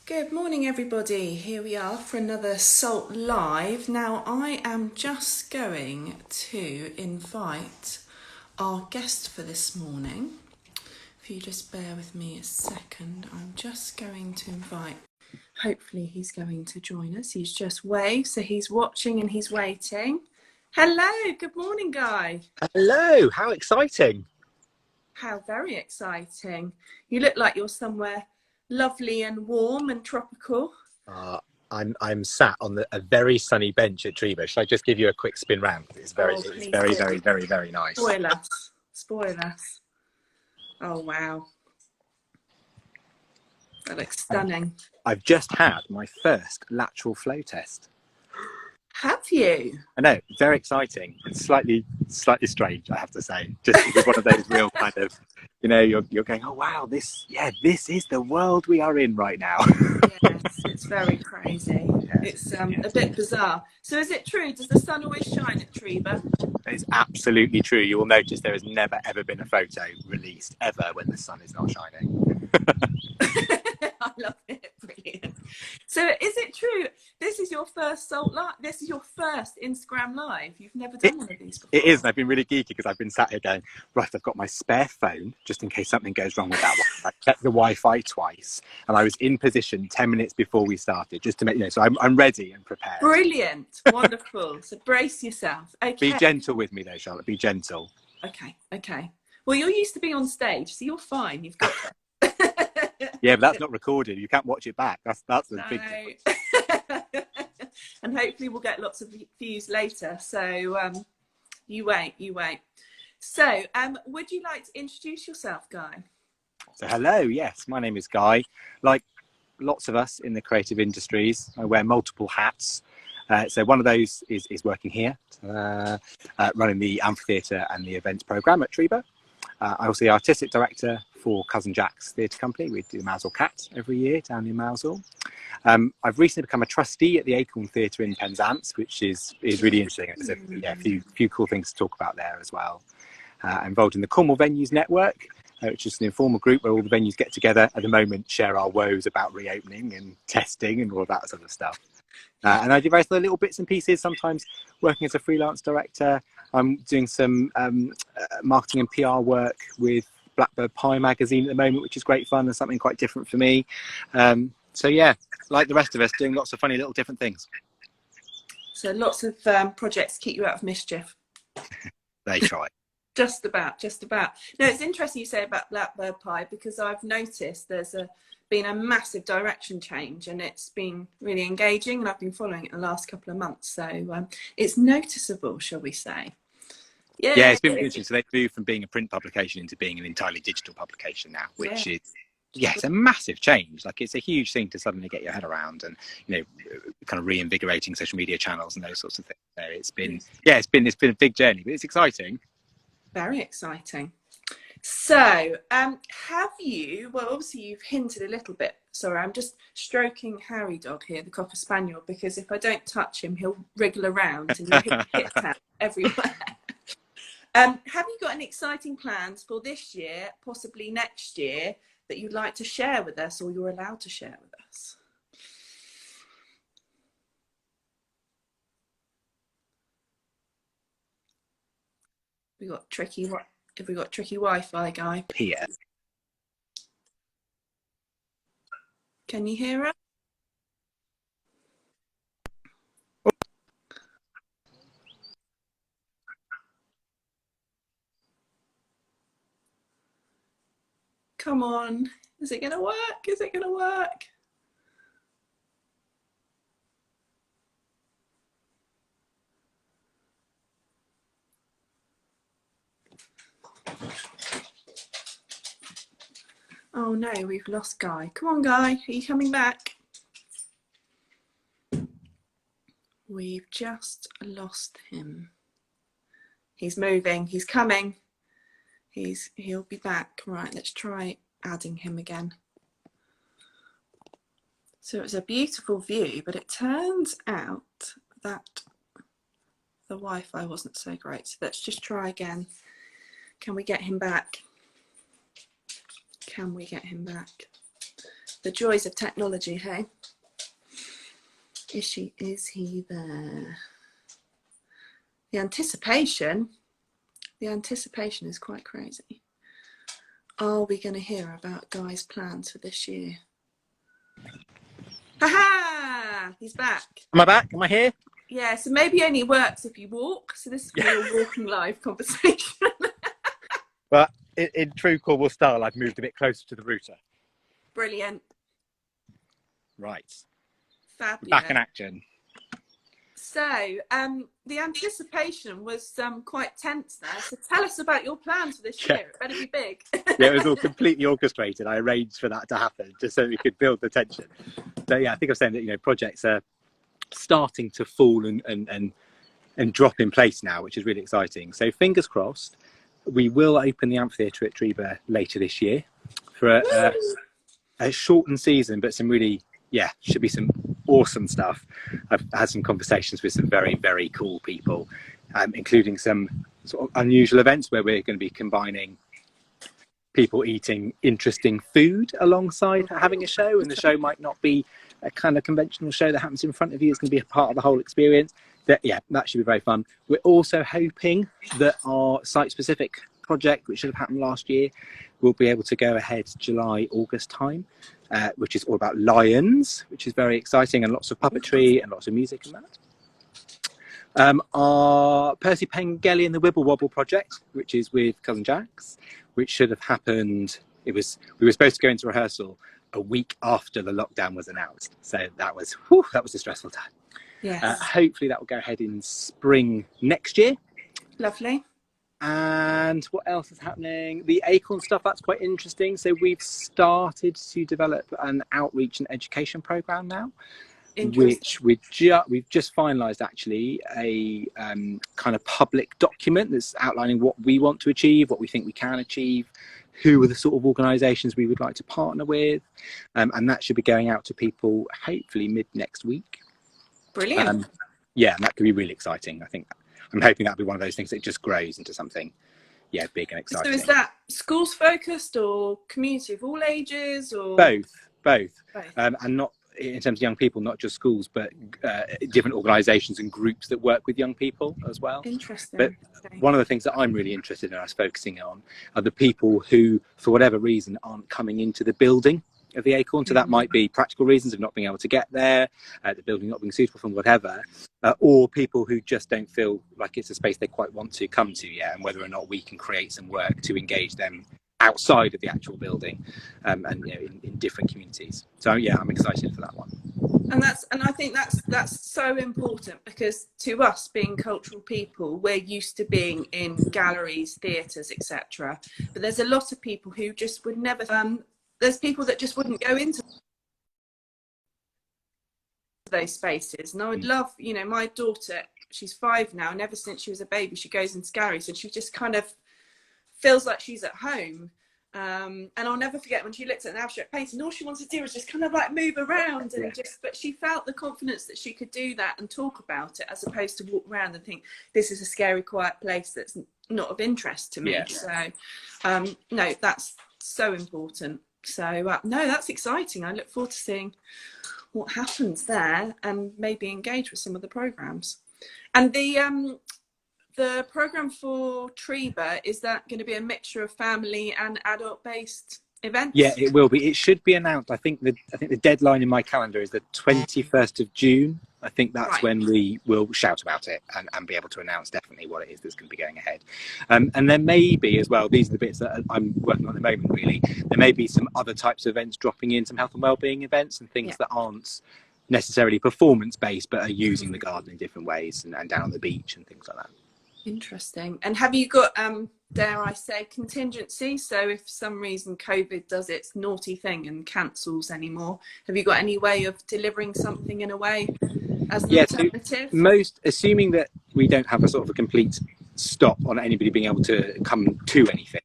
Good morning, everybody. Here we are for another Salt Live. Now, I am just going to invite our guest for this morning. If you just bear with me a second, I'm just going to invite. Hopefully, he's going to join us. He's just waved, so he's watching and he's waiting. Hello, good morning, Guy. Hello, how exciting. How very exciting. You look like you're somewhere lovely and warm and tropical. I'm sat on a very sunny bench at Treva. Should I just give you a quick spin round? It's very, Please do. very nice. Spoil us. Spoil us. Oh, wow. That looks stunning. I've just had my first lateral flow test. Have you? I know, very exciting. It's slightly strange, I have to say. Just it was one of those real kind of, you're going, oh wow, this is the world we are in right now. Yes, it's very crazy. It's a bit bizarre. So is it true? Does the sun always shine at Treva? It's absolutely true. You will notice there has never ever been a photo released ever when the sun is not shining. I love it. Brilliant. So is it true? This is your first Salt Live. This is your first Instagram Live. You've never done one of these before. It is, and I've been really geeky because I've been sat here going, right, I've got my spare phone just in case something goes wrong with that one. I checked the Wi-Fi twice, and I was in position 10 minutes before we started, just to make so I'm ready and prepared. Brilliant, wonderful. So brace yourself. Okay. Be gentle with me, though, Charlotte. Be gentle. Okay. Well, you're used to being on stage, so you're fine. You've got that. Yeah, but that's not recorded. You can't watch it back. That's the big difference. And hopefully we'll get lots of views later. So you wait. So would you like to introduce yourself, Guy? So hello, yes, my name is Guy. Like lots of us in the creative industries, I wear multiple hats. So one of those is working here, running the amphitheatre and the events programme at Treva. I'm also the artistic director for Cousin Jack's theatre company. We do Mousehole Cat every year down in Mousehole. I've recently become a trustee at the Acorn Theatre in Penzance, which is really interesting. There's a few cool things to talk about there as well. I'm involved in the Cornwall Venues Network, which is an informal group where all the venues get together at the moment, share our woes about reopening and testing and all of that sort of stuff. And I do various little bits and pieces, sometimes working as a freelance director. I'm doing some marketing and PR work with Blackbird Pie magazine at the moment, which is great fun and something quite different for me. So yeah, like the rest of us, doing lots of funny little different things. So lots of projects keep you out of mischief. They try. Just about. No, it's interesting you say about Blackbird Pie because I've noticed there's been a massive direction change and it's been really engaging and I've been following it the last couple of months. So it's noticeable, shall we say. Yeah, it's been interesting. So they've moved from being a print publication into being an entirely digital publication now, which is, it's a massive change. Like it's a huge thing to suddenly get your head around and, kind of reinvigorating social media channels and those sorts of things. So it's been a big journey, but it's exciting. Very exciting. So, have you, well, obviously you've hinted a little bit. Sorry, I'm just stroking Harry Dog here, the Cocker Spaniel, because if I don't touch him, he'll wriggle around and you'll hit tap everywhere. Have you got any exciting plans for this year, possibly next year, that you'd like to share with us or you're allowed to share with us? Have we got tricky Wi-Fi, Guy? Here. Can you hear us? Come on. Is it going to work? Oh no, we've lost Guy. Come on, Guy. Are you coming back? We've just lost him. He's moving. He's coming. He'll be back. Right, let's try adding him again. So it's a beautiful view, but it turns out that the Wi-Fi wasn't so great. So let's just try again. Can we get him back? The joys of technology, hey? Is he there? The anticipation is quite crazy. Are we going to hear about Guy's plans for this year? Ha! He's back. Am I back? Am I here? Yeah, so maybe only works if you walk. So this is going to be a walking live conversation. But in true Cornwall style, I've moved a bit closer to the router. Brilliant. Right. Fabulous. Back in action. So the anticipation was quite tense there. So tell us about your plans for this year. It better be big. Yeah, it was all completely orchestrated. I arranged for that to happen just so we could build the tension. So yeah, I think I was saying that, you know, projects are starting to fall and drop in place now, which is really exciting. So fingers crossed, we will open the amphitheatre at Treba later this year for a shortened season, but some really, should be some awesome stuff. I've had some conversations with some very, very cool people, including some sort of unusual events where we're going to be combining people eating interesting food alongside having a show, and the show might not be a kind of conventional show that happens in front of you. It's going to be a part of the whole experience. That should be very fun. We're also hoping that our site-specific project, which should have happened last year, will be able to go ahead July, August time, which is all about lions, which is very exciting, and lots of puppetry and lots of music and that. Our Percy Pengelly and the Wibble Wobble project, which is with Cousin Jack's, which should have happened. We were supposed to go into rehearsal a week after the lockdown was announced, so that was a stressful time. Yes. Hopefully that will go ahead in spring next year. Lovely. And what else is happening? The Acorn stuff, that's quite interesting. So we've started to develop an outreach and education program now, which we've just finalised actually a kind of public document that's outlining what we want to achieve, what we think we can achieve, who are the sort of organisations we would like to partner with, and that should be going out to people hopefully mid next week. Brilliant. And that could be really exciting. I think I'm hoping that'll be one of those things that just grows into something big and exciting. So is that schools focused or community of all ages, or both. And not in terms of young people, not just schools, but different organisations and groups that work with young people as well. Interesting. But one of the things that I'm really interested in us focusing on are the people who, for whatever reason, aren't coming into the building of the Acorn. So that might be practical reasons of not being able to get there, the building not being suitable for whatever, or people who just don't feel like it's a space they quite want to come to yet, and whether or not we can create some work to engage them outside of the actual building, and in different communities. So I'm excited for that one. And I think that's so important, because to us, being cultural people, we're used to being in galleries, theatres, etc. But there's a lot of people who just would never. There's people that just wouldn't go into those spaces, and I would love, my daughter, she's 5 now, and ever since she was a baby, she goes into galleries, and she just kind of feels like she's at home. And I'll never forget when she looked at an abstract painting, all she wanted to do was just kind of like move around and but she felt the confidence that she could do that and talk about it, as opposed to walk around and think this is a scary, quiet place that's not of interest to me. So no, that's so important. So no, that's exciting. I look forward to seeing what happens there, and maybe engage with some of the programs. And the program for Treba, is that going to be a mixture of family and adult based events? Yeah, it will be. It should be announced. I think the deadline in my calendar is the 21st of June. I think that's when we will shout about it and be able to announce definitely what it is that's going to be going ahead. And there may be as well, these are the bits that I'm working on at the moment really, there may be some other types of events dropping in, some health and wellbeing events and things that aren't necessarily performance based, but are using the garden in different ways, and down at the beach and things like that. Interesting. And have you got, dare I say, contingency? So if for some reason COVID does its naughty thing and cancels anymore, have you got any way of delivering something in a way as an alternative? Most, assuming that we don't have a sort of a complete stop on anybody being able to come to anything,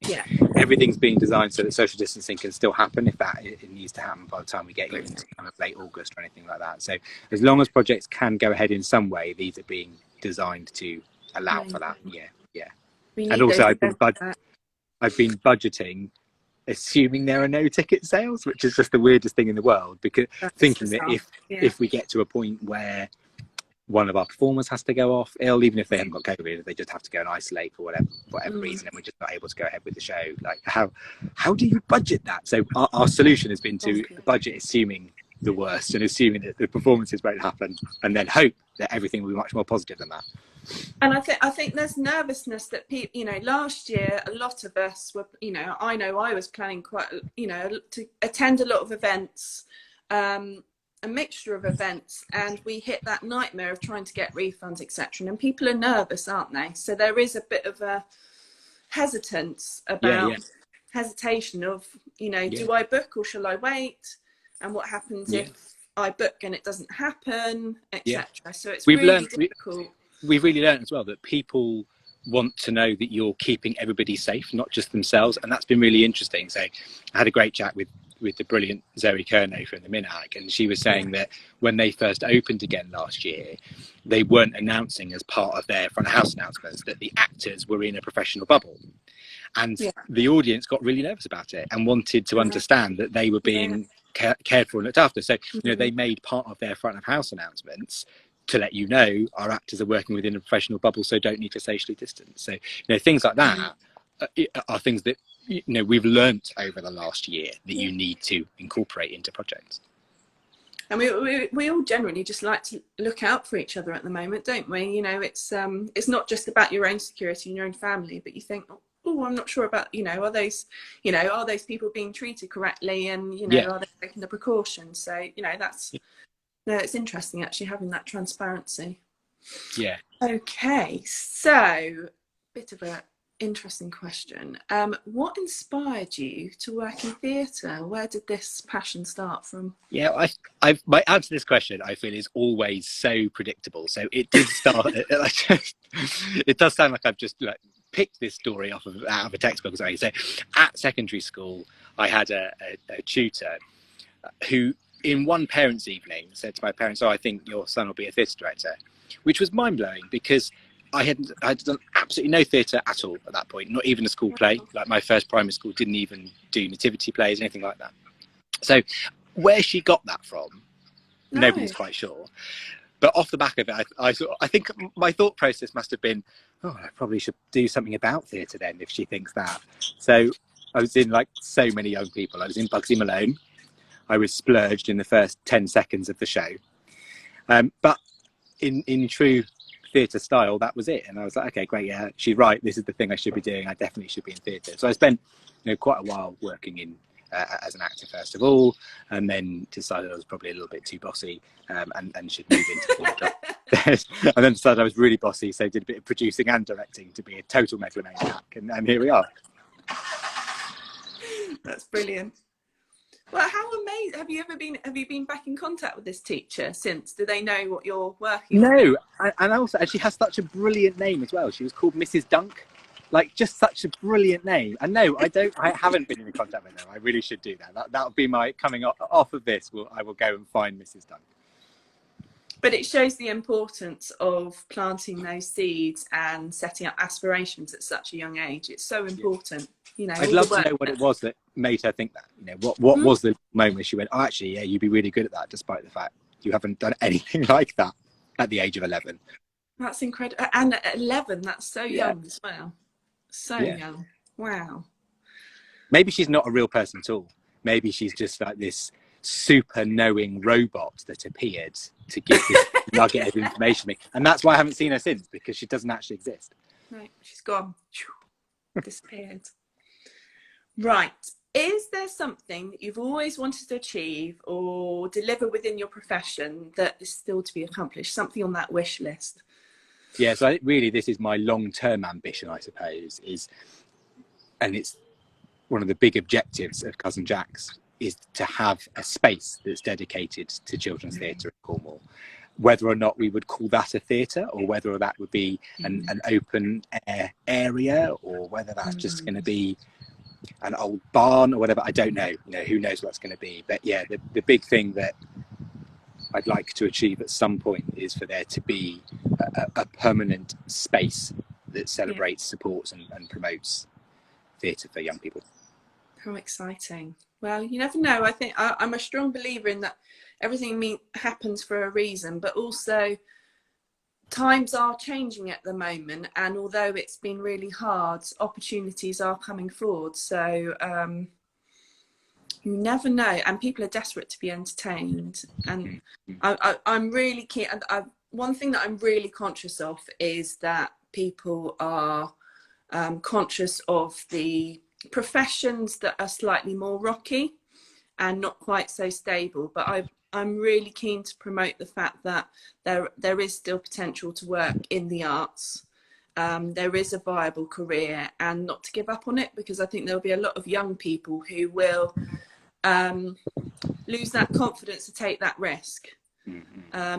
everything's being designed so that social distancing can still happen if it needs to happen by the time we get into kind of late August or anything like that. So as long as projects can go ahead in some way, these are being designed to allow for that. And also I've been budgeting assuming there are no ticket sales, which is just the weirdest thing in the world, because That's thinking that bizarre. Yeah. if we get to a point where one of our performers has to go off ill, even if they haven't got COVID, they just have to go and isolate for whatever reason, and we're just not able to go ahead with the show. Like, how do you budget that? So our solution has been to budget assuming the worst and assuming that the performances won't happen, and then hope that everything will be much more positive than that. And I think there's nervousness that people, you know, last year a lot of us were, you know I was planning quite, you know, to attend a lot of events, a mixture of events, and we hit that nightmare of trying to get refunds, etc. And people are nervous, aren't they? So there is a bit of a hesitance about hesitation of, you know, do I book or shall I wait? And what happens if I book and it doesn't happen, etc. So it's really difficult. We've really learned as well that people want to know that you're keeping everybody safe, not just themselves, and that's been really interesting. So I had a great chat with the brilliant Zoe Kerno from the Minhag, and she was saying that when they first opened again last year, they weren't announcing as part of their front of house announcements that the actors were in a professional bubble, and the audience got really nervous about it and wanted to understand that they were being cared for and looked after. So you know, they made part of their front of house announcements to let you know our actors are working within a professional bubble, so don't need to socially distance. So you know, things like that are things that, you know, we've learnt over the last year that you need to incorporate into projects. And we all generally just like to look out for each other at the moment, don't we? You know, it's not just about your own security and your own family, but you think, oh, I'm not sure about, you know, are those people being treated correctly, and you know, are they taking the precautions? So you know, that's no, it's interesting actually having that transparency. Yeah. Okay, so bit of a interesting question. What inspired you to work in theatre? Where did this passion start from? Yeah, my answer to this question, I feel, is always so predictable. So it did start. It does sound like I've just like picked this story out of a textbook or something. So at secondary school, I had a tutor who, in one parents' evening, said to my parents, "Oh, I think your son will be a theatre director," which was mind blowing because I had done absolutely no theatre at all at that point, not even a school play. Like my first primary school didn't even do nativity plays, anything like that. So where she got that from, nobody's quite sure. But off the back of it, I think my thought process must have been, oh, I probably should do something about theatre then if she thinks that. So I was in, like so many young people, I was in Bugsy Malone. I was splurged in the first 10 seconds of the show. But in true theatre style, that was it. And I was like, okay, great, yeah, she's right. This is the thing I should be doing. I definitely should be in theatre. So I spent, you know, quite a while working in as an actor first of all, and then decided I was probably a little bit too bossy and should move into theatre. And then decided I was really bossy, so did a bit of producing and directing to be a total megalomaniac. And here we are. That's brilliant. Well, how amazing! Have you been back in contact with this teacher since? Do they know what you're working on? No, and she has such a brilliant name as well. She was called Mrs. Dunk, like just such a brilliant name. And no, I haven't been in contact with her. I really should do that. That would be my coming off of this. I will go and find Mrs. Dunk. But it shows the importance of planting those seeds and setting up aspirations at such a young age. It's so important. You know, I'd love to know what it was that made her think that. You know, what was the moment she went, oh, actually, yeah, you'd be really good at that, despite the fact you haven't done anything like that at the age of 11. That's incredible. And at 11, that's so young as well. So young. Wow. Maybe she's not a real person at all. Maybe she's just like this super knowing robot that appeared to give this nugget of information to me. And that's why I haven't seen her since, because she doesn't actually exist. No, she's gone. Disappeared. Right. Is there something that you've always wanted to achieve or deliver within your profession that is still to be accomplished? Something on that wish list? Yeah, so really this is my long-term ambition, I suppose, and it's one of the big objectives of Cousin Jack's, is to have a space that's dedicated to children's theatre in Cornwall. Whether or not we would call that a theatre, or whether that would be an open air area, or whether that's just going to be an old barn or whatever, I don't know. You know, who knows what's going to be. But yeah, the big thing that I'd like to achieve at some point is for there to be a permanent space that celebrates, supports and promotes theatre for young people. How exciting. Well, you never know. I think I'm a strong believer in that everything happens for a reason, but also times are changing at the moment. And although it's been really hard, opportunities are coming forward. So you never know. And people are desperate to be entertained. And I'm really keen. One thing that I'm really conscious of is that people are conscious of the professions that are slightly more rocky and not quite so stable, but I'm really keen to promote the fact that there is still potential to work in the arts. There is a viable career, and not to give up on it, because I think there'll be a lot of young people who will lose that confidence to take that risk.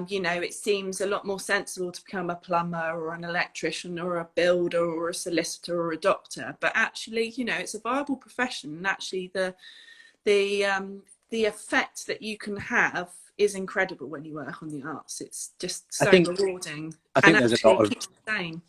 You know, it seems a lot more sensible to become a plumber or an electrician or a builder or a solicitor or a doctor, but actually, you know, it's a viable profession, and actually the effect that you can have is incredible when you work on the arts. It's just so rewarding. I think there's a lot of keeps staying.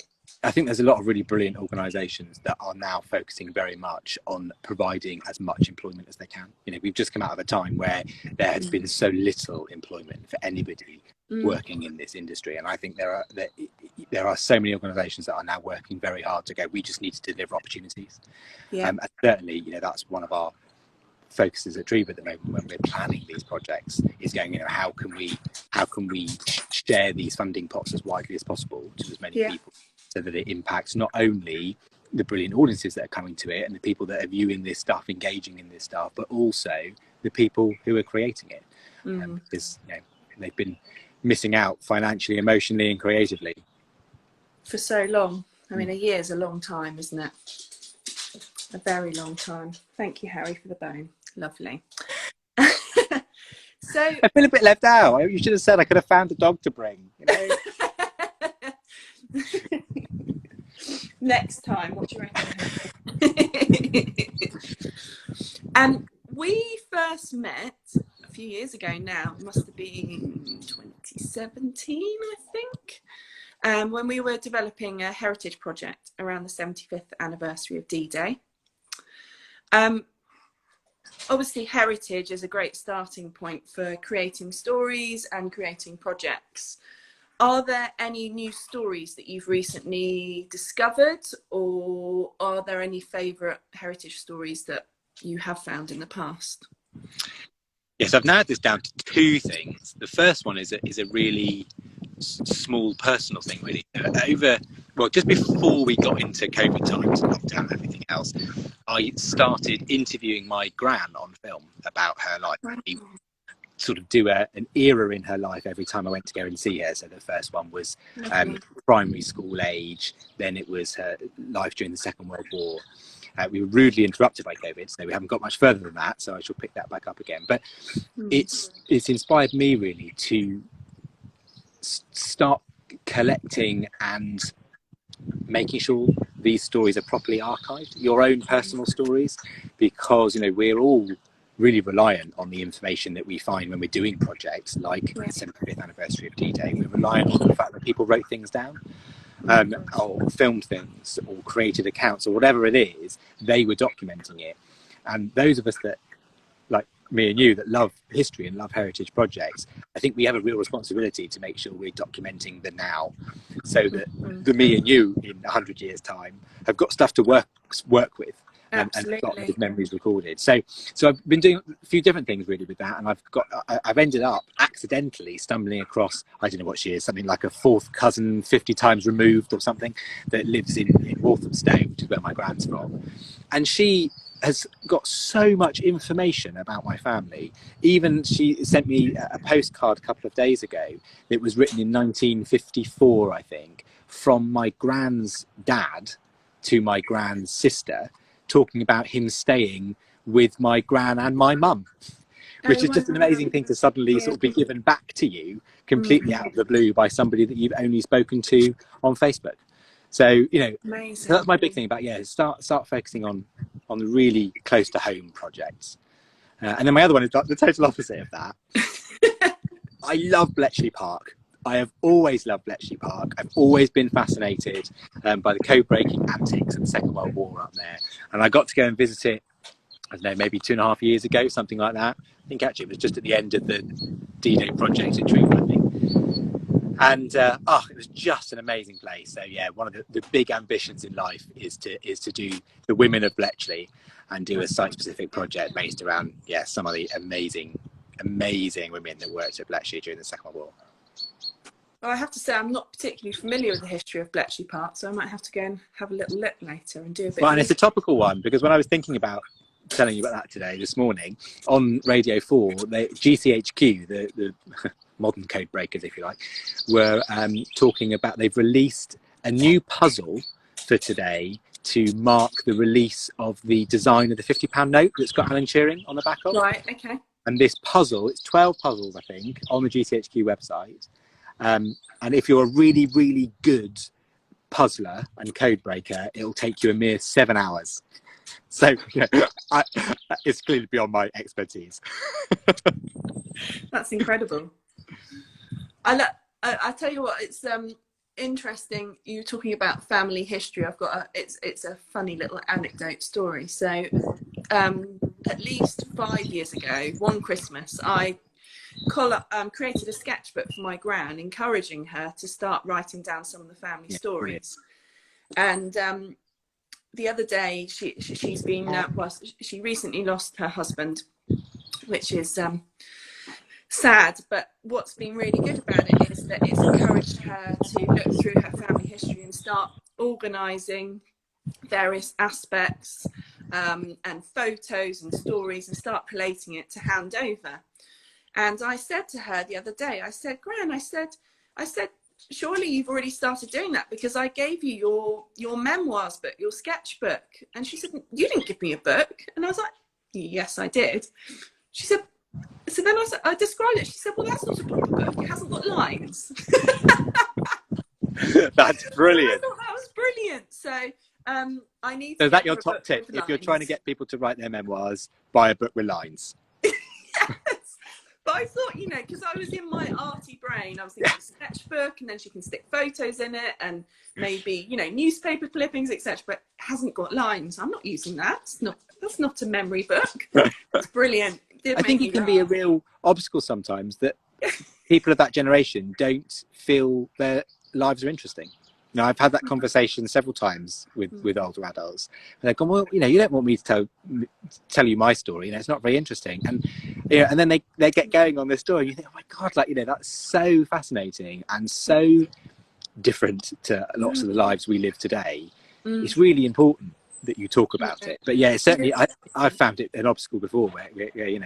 I think there's a lot of really brilliant organisations that are now focusing very much on providing as much employment as they can. You know, we've just come out of a time where there has been so little employment for anybody working in this industry, and I think there are so many organisations that are now working very hard to go, we just need to deliver opportunities. And certainly, you know, that's one of our focuses at Treva at the moment when we're planning these projects, is going, you know, how can we share these funding pots as widely as possible to as many people, so that it impacts not only the brilliant audiences that are coming to it and the people that are viewing this stuff, engaging in this stuff, but also the people who are creating it. Because, you know, they've been missing out financially, emotionally and creatively for so long. I mean, a year is a long time, isn't it? A very long time. Thank you, Harry, for the bone. Lovely. So I feel a bit left out. You should have said I could have found a dog to bring, you know? Next time, what do you reckon? We first met a few years ago now. It must have been 2017, I think, when we were developing a heritage project around the 75th anniversary of D-Day. Obviously, heritage is a great starting point for creating stories and creating projects. Are there any new stories that you've recently discovered, or are there any favourite heritage stories that you have found in the past? Yes, I've narrowed this down to two things. The first one is a really small personal thing, really. Just before we got into COVID times, lockdown and everything else, I started interviewing my gran on film about her life. I sort of do an era in her life every time I went to go and see her. So the first one was primary school age, then it was her life during the Second World War. We were rudely interrupted by COVID, so we haven't got much further than that, so I shall pick that back up again. But it's inspired me really to start collecting and making sure these stories are properly archived, your own personal stories, because, you know, we're all really reliant on the information that we find when we're doing projects like the 75th anniversary of D-Day. We're reliant on the fact that people wrote things down, or filmed things, or created accounts, or whatever it is, they were documenting it. And those of us that, like me and you, that love history and love heritage projects, I think we have a real responsibility to make sure we're documenting the now, so that the me and you in 100 years' time have got stuff to work with. And got those memories recorded. So I've been doing a few different things really with that, and I've ended up accidentally stumbling across, I don't know what she is, something like a fourth cousin 50 times removed or something, that lives in Walthamstow, which is where my gran's from, and she has got so much information about my family. Even she sent me a postcard a couple of days ago that was written in 1954, I think, from my gran's dad to my gran's sister, talking about him staying with my gran and my mum, which is just an amazing thing to suddenly sort of be given back to you completely out of the blue by somebody that you've only spoken to on Facebook. So, you know, so that's my big thing about, start focusing on the really close to home projects. And then my other one is the total opposite of that. I love Bletchley Park. I have always loved Bletchley Park. I've always been fascinated by the code-breaking antics of the Second World War up there. And I got to go and visit it I don't know, maybe 2.5 years ago, something like that. I think actually it was just at the end of the D-Day project at Tree, I think. And it was just an amazing place. So yeah, one of the big ambitions in life is to do the women of Bletchley and do a site-specific project based around some of the amazing women that worked at Bletchley during the Second World War. Well, I have to say I'm not particularly familiar with the history of Bletchley Park, so I might have to go and have a little look later and do a bit. Well, and it's a topical one, because when I was thinking about telling you about that this morning on Radio 4, GCHQ, the modern code breakers, if you like, were talking about, they've released a new puzzle for today to mark the release of the design of the £50 note that's got Alan Turing on the back of. Right, okay. And this puzzle, it's 12 puzzles, I think, on the GCHQ website. And if you're a really, really good puzzler and code breaker, it'll take you a mere 7 hours. So it's clearly beyond my expertise. That's incredible. I tell you what, it's interesting. You're talking about family history. I've got it's a funny little anecdote story. So at least 5 years ago, one Christmas, I created a sketchbook for my gran, encouraging her to start writing down some of the family stories. And the other day, she's been she recently lost her husband, which is sad. But what's been really good about it is that it's encouraged her to look through her family history and start organising various aspects and photos and stories, and start collating it to hand over. And I said to her the other day, I said, Gran, I said, surely you've already started doing that, because I gave you your memoirs book, your sketchbook. And she said, you didn't give me a book. And I was like, yes, I did. She said, so then I described it. She said, well, that's not a proper book. It hasn't got lines. That's brilliant. I thought that was brilliant. So I need to. So is that your top tip? If you're trying to get people to write their memoirs, buy a book with lines. Yes. But I thought, because I was in my arty brain, I was thinking sketchbook, and then she can stick photos in it, and maybe, newspaper clippings, etc. But it hasn't got lines. I'm not using that. That's not a memory book. It's brilliant. I think it can be a real obstacle sometimes that people of that generation don't feel their lives are interesting. I've had that conversation several times with older adults, and they've gone, well, you don't want me to tell you my story, it's not very interesting, and and then they get going on their story, and you think, oh my god, that's so fascinating and so different to lots of the lives we live today. It's really important that you talk about it. But certainly I've found it an obstacle before where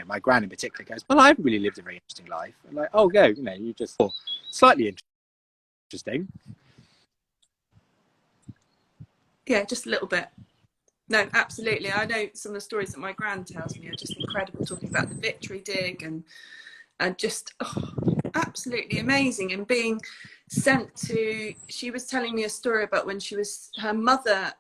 my gran in particular goes, well, I haven't really lived a very interesting life. I'm like, oh, go, you just slightly interesting. Yeah, just a little bit. No, absolutely. I know some of the stories that my gran tells me are just incredible, talking about the Victory Dig and just absolutely amazing. And being sent to, she was telling me a story about when her mother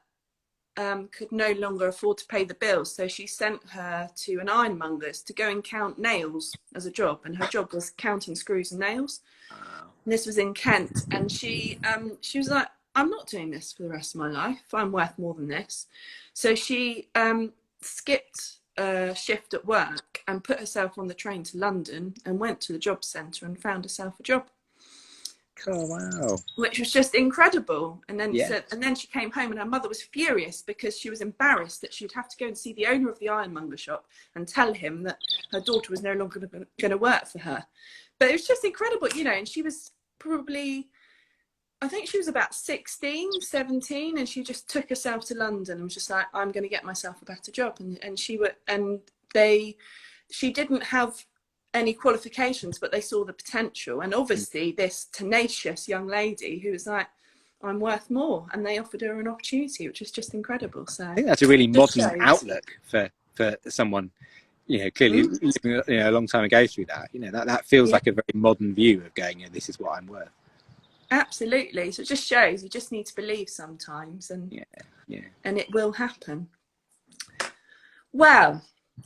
could no longer afford to pay the bills, so she sent her to an ironmonger's to go and count nails as a job, and her job was counting screws and nails. And this was in Kent, and she was like, I'm not doing this for the rest of my life. I'm worth more than this. So she skipped a shift at work and put herself on the train to London and went to the job centre and found herself a job. Oh, wow. Which was just incredible. And then then she came home, and her mother was furious because she was embarrassed that she'd have to go and see the owner of the ironmonger shop and tell him that her daughter was no longer going to work for her. But it was just incredible, and she was probably, I think she was about 16, 17, and she just took herself to London and was just like, I'm going to get myself a better job. She didn't have any qualifications, but they saw the potential. And obviously this tenacious young lady who was like, I'm worth more, and they offered her an opportunity, which is just incredible. So I think that's a really modern outlook for someone, clearly living a long time ago through that. That feels like a very modern view of going, this is what I'm worth. Absolutely. So it just shows you just need to believe sometimes, and and it will happen. Well,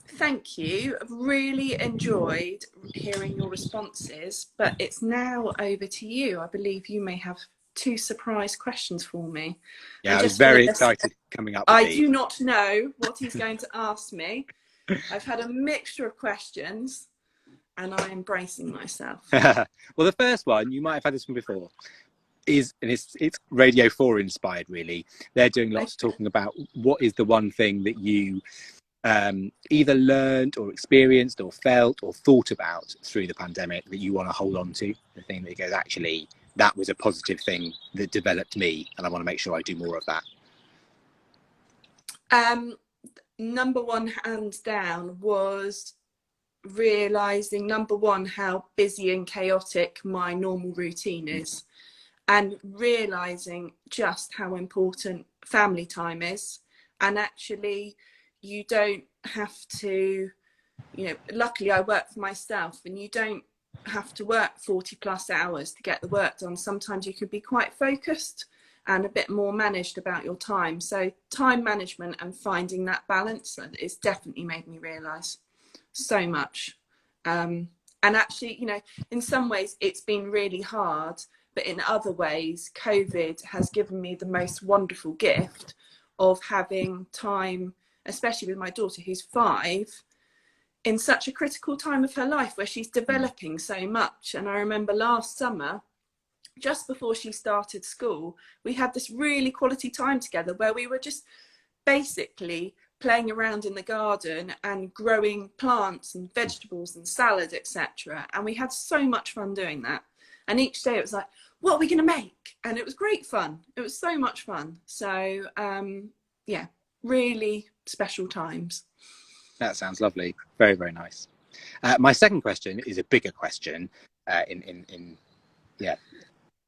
thank you. I've really enjoyed hearing your responses, but it's now over to you. I believe you may have 2 surprise questions for me. Yeah, I was very excited coming up with I do not know what he's going to ask me. I've had a mixture of questions and I'm embracing myself. Well, the first one, you might have had this one before, is, and it's Radio 4 inspired, really. They're doing lots of talking about what is the one thing that you either learned or experienced or felt or thought about through the pandemic that you want to hold on to, the thing that goes, actually, that was a positive thing that developed me, and I want to make sure I do more of that. Number one, hands down, was realizing, number one, how busy and chaotic my normal routine is, and realizing just how important family time is. And actually, you don't have to, you know, luckily I work for myself, and you don't have to work 40 plus hours to get the work done. Sometimes you can be quite focused and a bit more managed about your time. So time management and finding that balance, it's definitely made me realize so much. And actually, you know, in some ways it's been really hard, but in other ways, COVID has given me the most wonderful gift of having time, especially with my daughter who's 5, in such a critical time of her life where she's developing so much. And I remember last summer, just before she started school, we had this really quality time together where we were just basically playing around in the garden and growing plants and vegetables and salad, etc. And we had so much fun doing that. And each day it was like, what are we going to make? And it was great fun. It was so much fun. So yeah, really special times. That sounds lovely. Very, very nice. My second question is a bigger question. Yeah,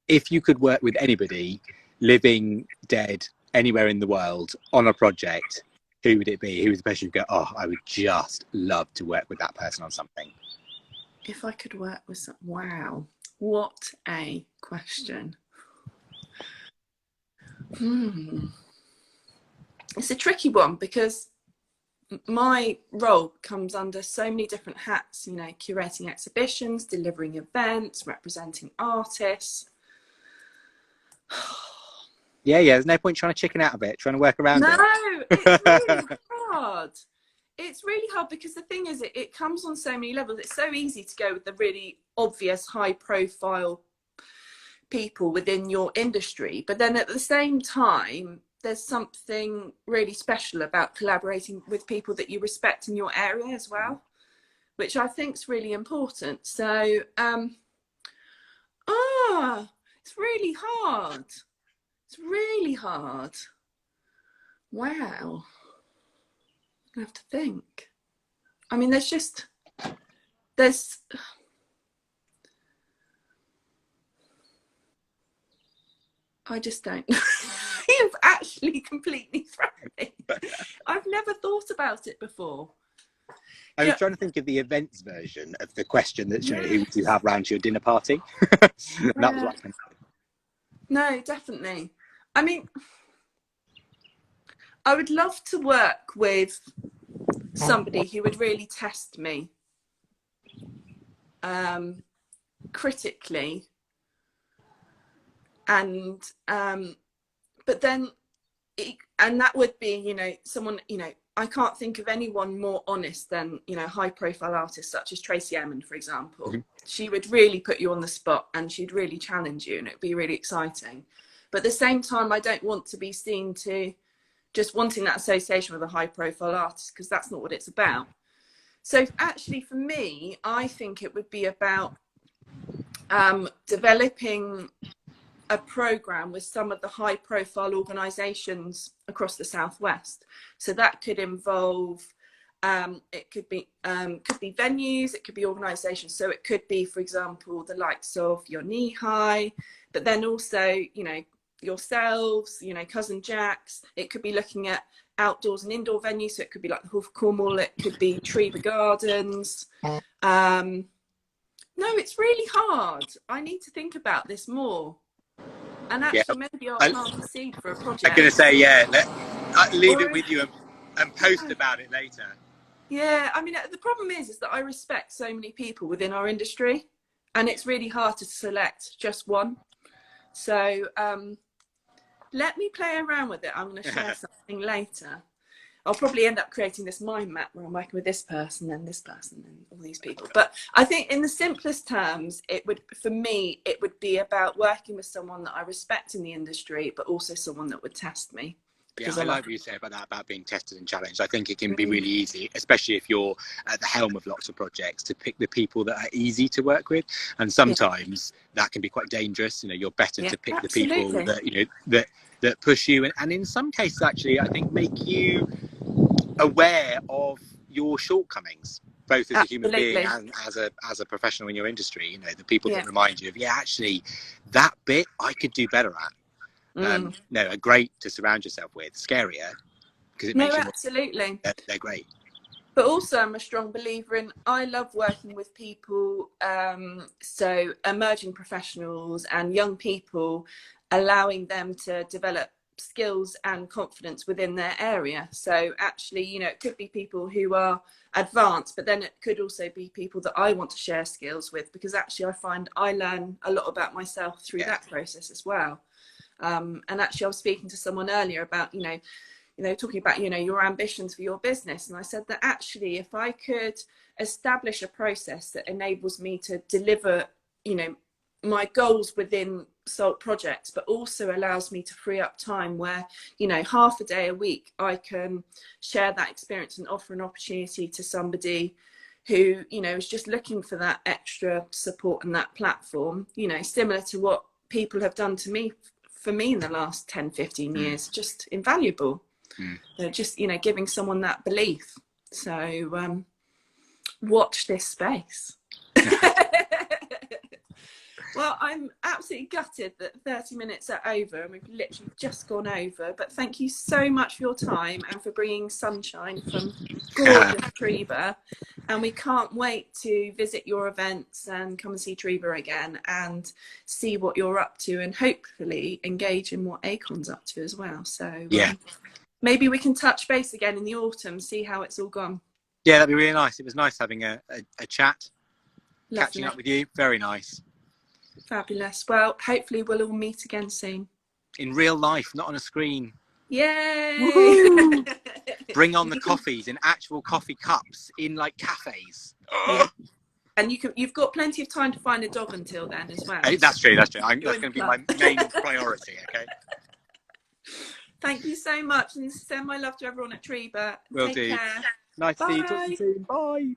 if you could work with anybody, living, dead, anywhere in the world, on a project, who would it be? Who is the person you go, oh, I would just love to work with that person on something? If I could work with some, wow, what a question. It's a tricky one because my role comes under so many different hats, you know, curating exhibitions, delivering events, representing artists. Yeah, there's no point trying to chicken out of it, trying to work around it. No, it's really hard. It's really hard because the thing is, it comes on so many levels. It's so easy to go with the really obvious high profile people within your industry, but then at the same time, there's something really special about collaborating with people that you respect in your area as well, which I think is really important. So, it's really hard. It's really hard. Wow. I have to think. I mean, I just don't. You've actually completely thrown me. I've never thought about it before. I was trying to think of the events version of the question that's, you know, who would you have round to your dinner party? That was what I meant. No, definitely. I mean, I would love to work with somebody who would really test me critically, and but then and that would be, you know, someone, you know, I can't think of anyone more honest than, you know, high profile artists such as Tracy Emin, for example. Mm-hmm. She would really put you on the spot and she'd really challenge you, and it'd be really exciting. But at the same time, I don't want to be seen to just wanting that association with a high profile artist, because that's not what it's about. So actually for me, I think it would be about developing a program with some of the high profile organizations across the Southwest. So that could involve, it could be venues, it could be organizations. So it could be, for example, the likes of your Knee High, but then also, you know, yourselves, you know, Cousin Jack's. It could be looking at outdoors and indoor venues. So it could be like the Hall of Cornwall, it could be Treva Gardens. No, it's really hard. I need to think about this more. And actually, maybe I'll plant a seed for a project. I'm going to say, I'll leave it with you and post about it later. Yeah, I mean, the problem is that I respect so many people within our industry, and it's really hard to select just one. So let me play around with it. I'm going to share something later. I'll probably end up creating this mind map where I'm working with this person and this person and all these people. But I think in the simplest terms, for me, it would be about working with someone that I respect in the industry, but also someone that would test me. Yeah, I like what you say about that, about being tested and challenged. I think it can be really easy, especially if you're at the helm of lots of projects, to pick the people that are easy to work with. And sometimes that can be quite dangerous. You know, you're better to pick the people that, you know, that push you. And in some cases, actually, I think make you aware of your shortcomings, both as a human being and as a professional in your industry. You know, the people that remind you of, actually, that bit I could do better at. No, are great to surround yourself with. Scarier because it makes you absolutely. They're great. But also, I'm a strong believer in, I love working with people, so emerging professionals and young people, allowing them to develop skills and confidence within their area. So actually, you know, it could be people who are advanced, but then it could also be people that I want to share skills with, because actually I find I learn a lot about myself through that process as well. And actually I was speaking to someone earlier about, you know, talking about, you know, your ambitions for your business. And I said that actually, if I could establish a process that enables me to deliver, you know, my goals within SALT projects, but also allows me to free up time where, you know, half a day a week, I can share that experience and offer an opportunity to somebody who, you know, is just looking for that extra support and that platform, you know, similar to what people have done to me, for me in the last 10, 15 years, just invaluable. Just, you know, giving someone that belief. So watch this space. Well, I'm absolutely gutted that 30 minutes are over and we've literally just gone over, but thank you so much for your time and for bringing sunshine from gorgeous Treva. And we can't wait to visit your events and come and see Treva again and see what you're up to, and hopefully engage in what Acorn's up to as well. So maybe we can touch base again in the autumn, see how it's all gone. Yeah, that'd be really nice. It was nice having a chat. Lovely. Catching up with you. Very nice. Fabulous. Well, hopefully we'll all meet again soon. In real life, not on a screen. Yay! Bring on the coffees in actual coffee cups in like cafes. Yeah. And you've got plenty of time to find a dog until then as well. That's true. That's going to be my main priority. Okay. Thank you so much, and send my love to everyone at Treva. Will Take do. care. Nice to see you. Talk to you soon. Bye.